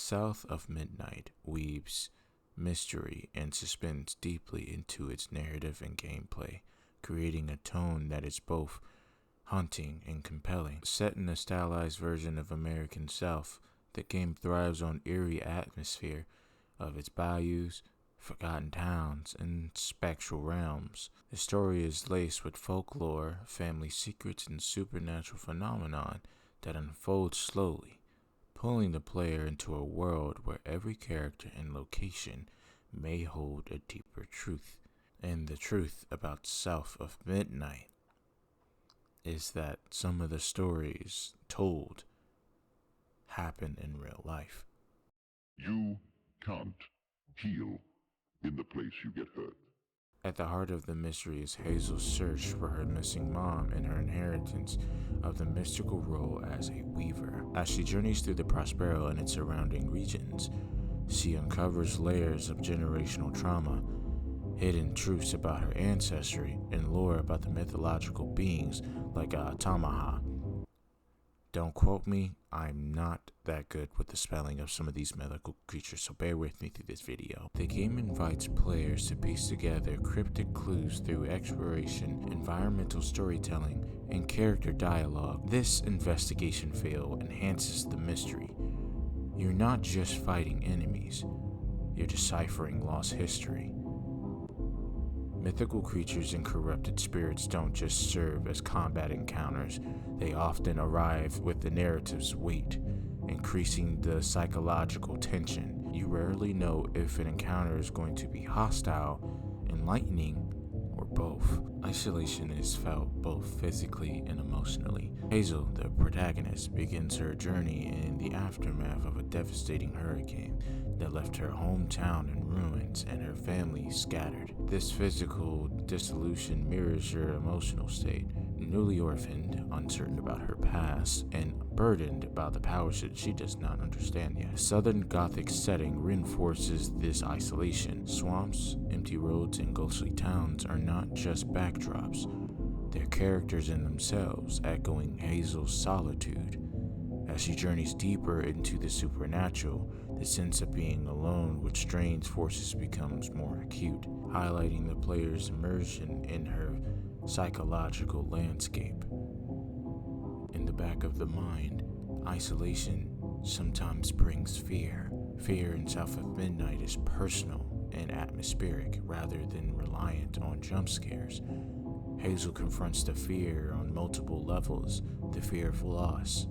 South of Midnight weaves mystery and suspense deeply into its narrative and gameplay, creating a tone that is both haunting and compelling. Set in a stylized version of American South, the game thrives on eerie atmosphere of its bayous, forgotten towns, and spectral realms. The story is laced with folklore, family secrets, and supernatural phenomenon that unfolds slowly, pulling the player into a world where every character and location may hold a deeper truth. And the truth about South of Midnight is that some of the stories told happen in real life. You can't heal in the place you get hurt. At the heart of the mystery is Hazel's search for her missing mom and her inheritance of the mystical role as a weaver. As she journeys through the Prospero and its surrounding regions, she uncovers layers of generational trauma, hidden truths about her ancestry, and lore about the mythological beings like Tamaha. Don't quote me, I'm not that good with the spelling of some of these mythical creatures, so bear with me through this video. The game invites players to piece together cryptic clues through exploration, environmental storytelling, and character dialogue. This investigation feel enhances the mystery. You're not just fighting enemies, you're deciphering lost history. Mythical creatures and corrupted spirits don't just serve as combat encounters, they often arrive with the narrative's weight, increasing the psychological tension. You rarely know if an encounter is going to be hostile, enlightening, or both. Isolation is felt both physically and emotionally. Hazel, the protagonist, begins her journey in the aftermath of a devastating hurricane that left her hometown in ruins and her family scattered. This physical dissolution mirrors her emotional state. Newly orphaned, uncertain about her past, and burdened by the powers that she does not understand yet. The Southern Gothic setting reinforces this isolation. Swamps, empty roads, and ghostly towns are not just backdrops. They're characters in themselves, echoing Hazel's solitude. As she journeys deeper into the supernatural, the sense of being alone with strange forces becomes more acute, highlighting the player's immersion in her psychological landscape. In the back of the mind, isolation sometimes brings fear. Fear in South of Midnight is personal and atmospheric rather than reliant on jump scares. Hazel confronts the fear on multiple levels: the fear of loss,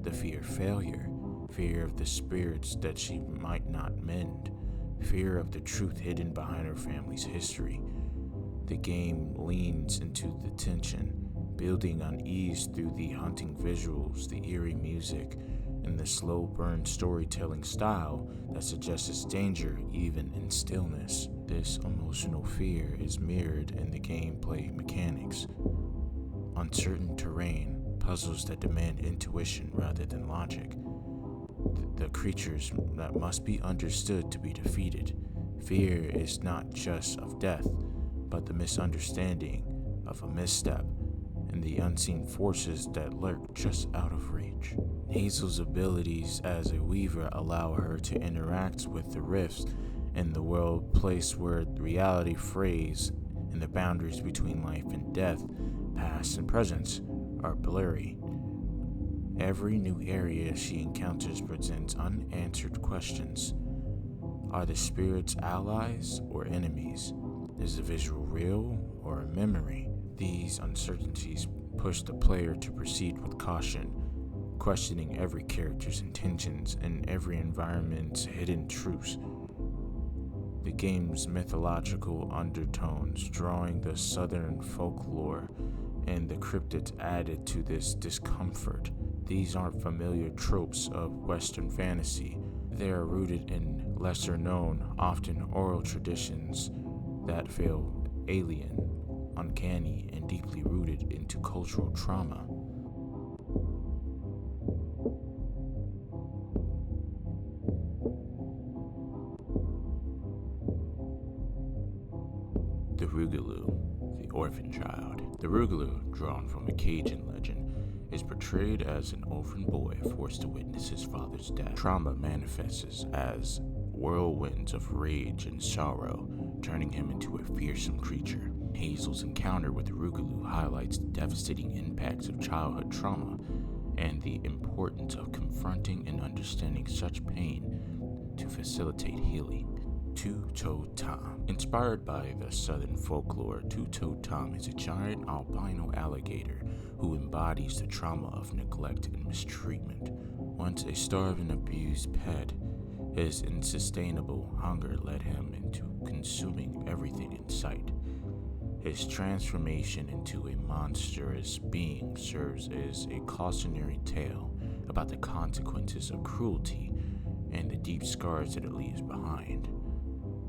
the fear of failure, fear of the spirits that she might not mend, fear of the truth hidden behind her family's history. The game leans into the tension, building unease through the haunting visuals, the eerie music, and the slow burn storytelling style that suggests danger even in stillness. This emotional fear is mirrored in the gameplay mechanics. Uncertain terrain, puzzles that demand intuition rather than logic, the creatures that must be understood to be defeated. Fear is not just of death, but the misunderstanding of a misstep and the unseen forces that lurk just out of reach. Hazel's abilities as a weaver allow her to interact with the rifts in the world, place where reality frays and the boundaries between life and death, past and present, are blurry. Every new area she encounters presents unanswered questions. Are the spirits allies or enemies? Is the visual real or a memory? These uncertainties push the player to proceed with caution, questioning every character's intentions and every environment's hidden truths. The game's mythological undertones, drawing the southern folklore and the cryptids added to this discomfort. These aren't familiar tropes of Western fantasy. They are rooted in lesser-known, often oral traditions that feel alien, uncanny, and deeply rooted into cultural trauma. The Rougalou, the orphan child. The Rougalou, drawn from a Cajun legend, is portrayed as an orphan boy forced to witness his father's death. Trauma manifests as whirlwinds of rage and sorrow, turning him into a fearsome creature. Hazel's encounter with Rougalou highlights the devastating impacts of childhood trauma and the importance of confronting and understanding such pain to facilitate healing. Two-Toed Tom. Inspired by the southern folklore, Two-Toed Tom is a giant albino alligator who embodies the trauma of neglect and mistreatment. Once a starved and abused pet, his unsustainable hunger led him into consuming everything in sight. His transformation into a monstrous being serves as a cautionary tale about the consequences of cruelty and the deep scars that it leaves behind.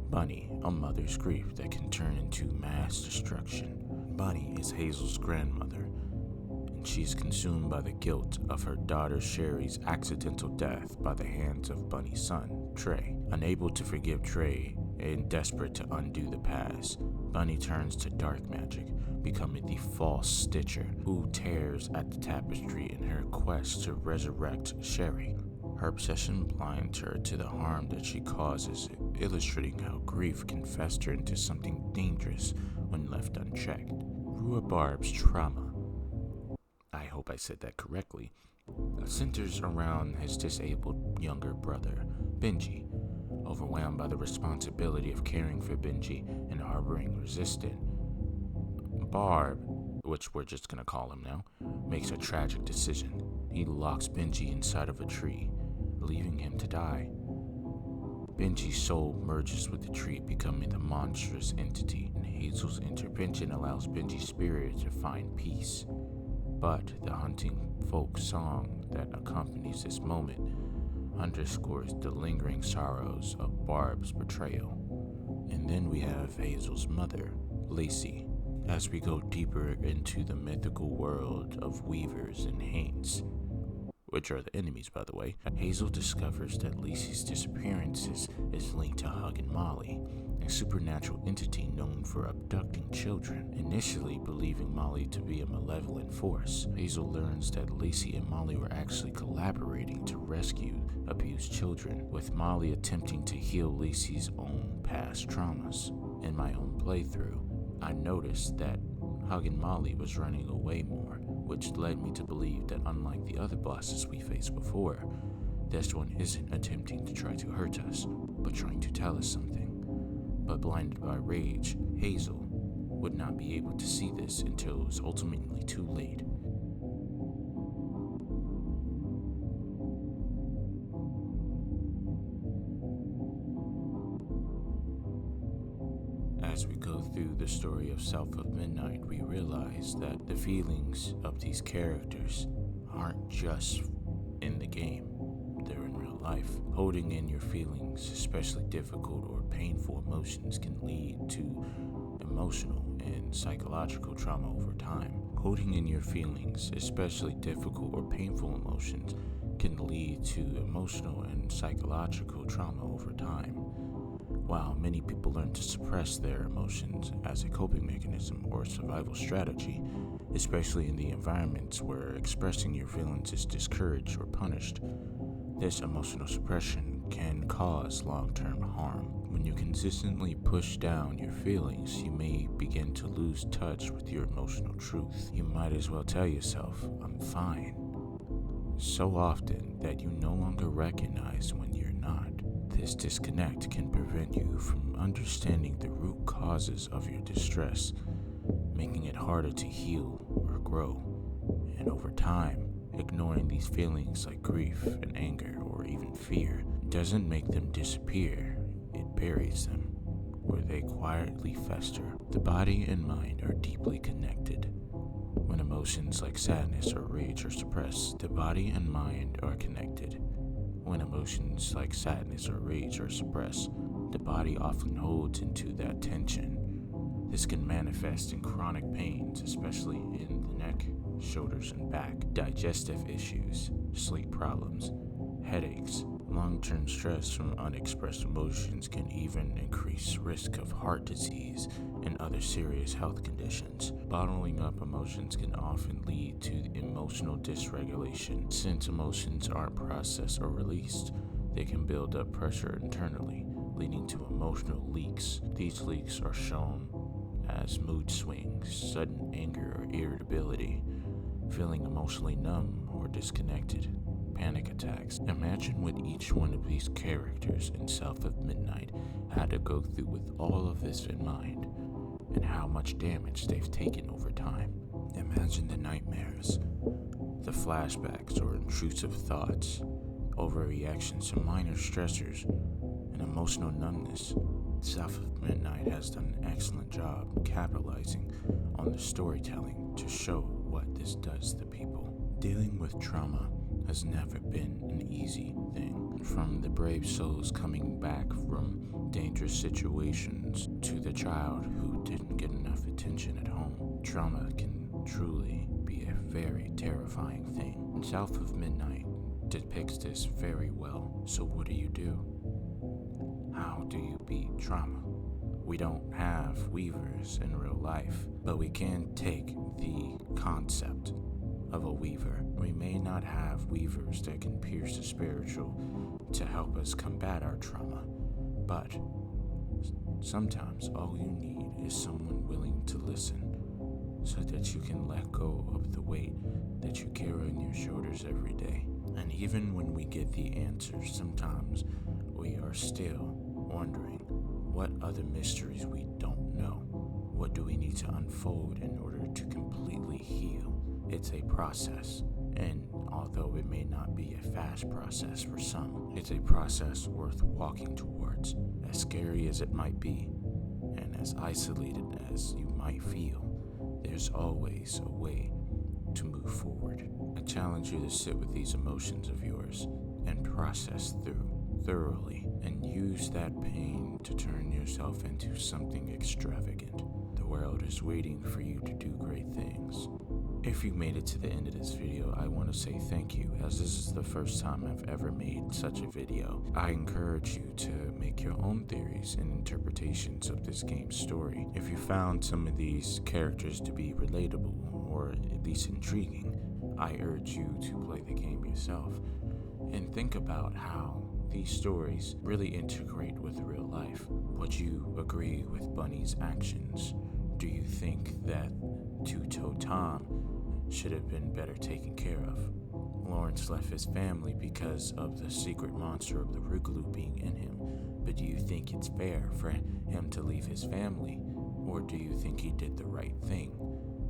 Bunny, a mother's grief that can turn into mass destruction. Bunny is Hazel's grandmother, and she is consumed by the guilt of her daughter Sherry's accidental death by the hands of Bunny's son, Trey. Unable to forgive Trey and desperate to undo the past, Bunny turns to dark magic, becoming the false Stitcher, who tears at the tapestry in her quest to resurrect Sherry. Her obsession blinds her to the harm that she causes, illustrating how grief can fester into something dangerous when left unchecked. Rhubarbe's trauma, I hope I said that correctly, centers around his disabled younger brother, Benji. Overwhelmed by the responsibility of caring for Benji and harboring resistance, Barb, which we're just gonna call him now, makes a tragic decision. He locks Benji inside of a tree, leaving him to die. Benji's soul merges with the tree, becoming the monstrous entity, and Hazel's intervention allows Benji's spirit to find peace. But the haunting folk song that accompanies this moment underscores the lingering sorrows of Barb's betrayal. And then we have Hazel's mother, Lacey. As we go deeper into the mythical world of Weavers and Haints, which are the enemies, by the way, Hazel discovers that Lacey's disappearance is linked to Hug and Molly, a supernatural entity known for abducting children. Initially believing Molly to be a malevolent force, Hazel learns that Lacey and Molly were actually collaborating to rescue abused children, with Molly attempting to heal Lacey's own past traumas. In my own playthrough, I noticed that Hug and Molly was running away more, which led me to believe that unlike the other bosses we faced before, this one isn't attempting to try to hurt us, but trying to tell us something. But blinded by rage, Hazel would not be able to see this until it was ultimately too late. As we go through the story of South of Midnight, we realize that the feelings of these characters aren't just in the game, they're in real life. Holding in your feelings, especially difficult or painful emotions, can lead to emotional and psychological trauma over time. Holding in your feelings, especially difficult or painful emotions, can lead to emotional and psychological trauma over time. While many people learn to suppress their emotions as a coping mechanism or survival strategy, especially in the environments where expressing your feelings is discouraged or punished, this emotional suppression can cause long-term harm. When you consistently push down your feelings, you may begin to lose touch with your emotional truth. You might as well tell yourself, "I'm fine," so often that you no longer recognize when you're not. This disconnect can prevent you from understanding the root causes of your distress, making it harder to heal or grow. And over time, ignoring these feelings like grief and anger or even fear doesn't make them disappear, it buries them, where they quietly fester. The body and mind are deeply connected. When emotions like sadness or rage are suppressed, the body and mind are connected. When emotions like sadness or rage are suppressed, the body often holds into that tension. This can manifest in chronic pains, especially in the neck, shoulders, and back, digestive issues, sleep problems, headaches, Long-term stress from unexpressed emotions can even increase risk of heart disease and other serious health conditions. Bottling up emotions can often lead to emotional dysregulation. Since emotions aren't processed or released, they can build up pressure internally, leading to emotional leaks. These leaks are shown as mood swings, sudden anger or irritability, feeling emotionally numb or disconnected, panic attacks. Imagine what each one of these characters in South of Midnight had to go through with all of this in mind, and how much damage they've taken over time. Imagine the nightmares, the flashbacks or intrusive thoughts, overreactions to minor stressors, and emotional numbness. South of Midnight has done an excellent job capitalizing on the storytelling to show what this does to people. Dealing with trauma has never been an easy thing. From the brave souls coming back from dangerous situations to the child who didn't get enough attention at home, trauma can truly be a very terrifying thing. And South of Midnight depicts this very well. So what do? How do you beat trauma? We don't have weavers in real life, but we can take the concept of a weaver. We may not have weavers that can pierce the spiritual to help us combat our trauma, but sometimes all you need is someone willing to listen so that you can let go of the weight that you carry on your shoulders every day. And even when we get the answers, sometimes we are still wondering what other mysteries we don't know. What do we need to unfold in order to completely heal? It's a process, and although it may not be a fast process for some, it's a process worth walking towards. As scary as it might be, and as isolated as you might feel, there's always a way to move forward. I challenge you to sit with these emotions of yours and process through thoroughly, and use that pain to turn yourself into something extravagant. The world is waiting for you to do great things. If you made it to the end of this video, I want to say thank you, as this is the first time I've ever made such a video. I encourage you to make your own theories and interpretations of this game's story. If you found some of these characters to be relatable or at least intriguing, I urge you to play the game yourself and think about how these stories really integrate with real life. Would you agree with Bunny's actions? Do you think that Two-Toe Tom should have been better taken care of? Lawrence left his family because of the secret monster of the Rougalou being in him, but do you think it's fair for him to leave his family, or do you think he did the right thing?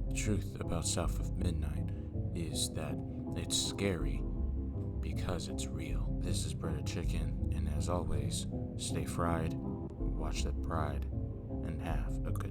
The truth about South of Midnight is that it's scary because it's real. This is Breaded Chicken, and as always, stay fried, watch that pride, and have a good